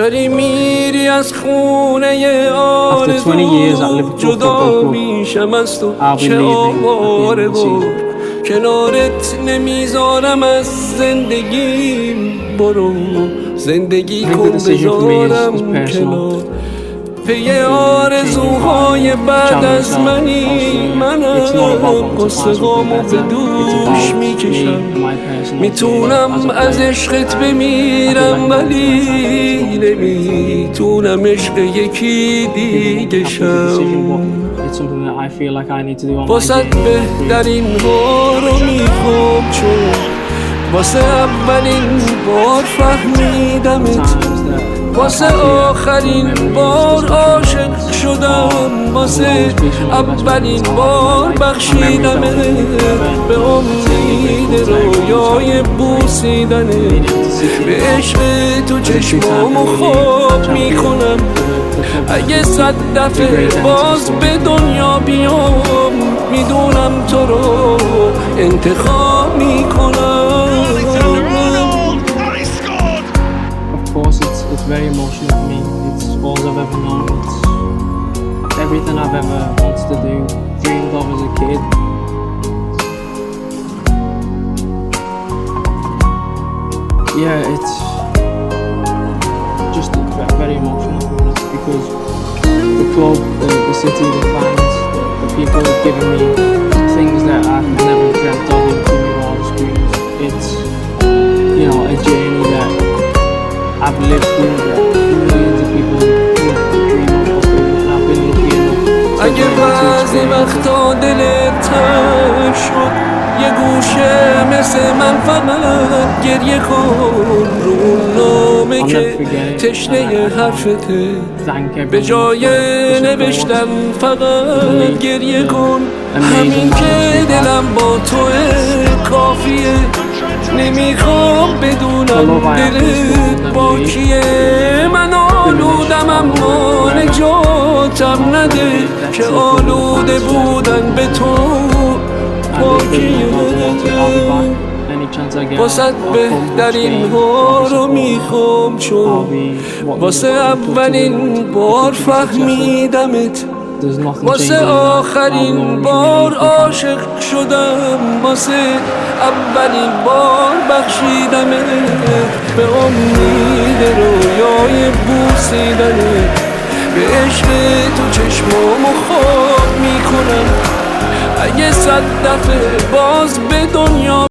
داری میری از خونه آرزو، جدا میشم از تو چه آواره بار، کنارت نمیذارم از زندگیم، برو زندگی کن بذارم کنار. پی آرزوهای بعد از منم قصه غامو به دوش میکشم، میتونم از عشقت بمیرم ولی نمیتونم عشق یکی دیگه شم. واسه بهترین ها رو میخوام چون واسه اولین بار فهمیدمت، واسه آخرین بار عاشق شدم، واسه اولین بار بخشیدمت، به امید رویای بوسیدنت، به عشق تو چشمامو خواب میکنم. اگه 100 دفعه باز به دنیا بیام، میدونم تو رو انتخاب میکنم. It's very emotional for me. It's all I've ever known. It's everything I've ever wanted to do, dreamed of as a kid. Yeah, it's just very emotional for me because the club, the city, the fans, the people have given me things that I've never dreamt of in the screens. It's, you know, a journey that I've lived through that millions of people dream of doing, and I've been lucky enough. اگه بعضی وقتا دلت تنگ شد، یه گوشه مثل من فقط گریه کن رو نامه که تشنه حرفته، به جای نوشتن فقط گریه کن. همین که دلم با توه کافیه، نمیخوام بدونم دلت با کیه. من آلودم اما نجاتم نده که آلوده بودن به تو پاکیه. واسه بهترین ها رو میخوام چون واسه اولین بار فهمیدمت، واسه آخرین بار عاشق شدم، واسه اولین بار بخشیدمت، به امید رویای بوسیدنت، به عشق تو چشمامو خواب میکنم. اگه 100 دفعه باز به دنیا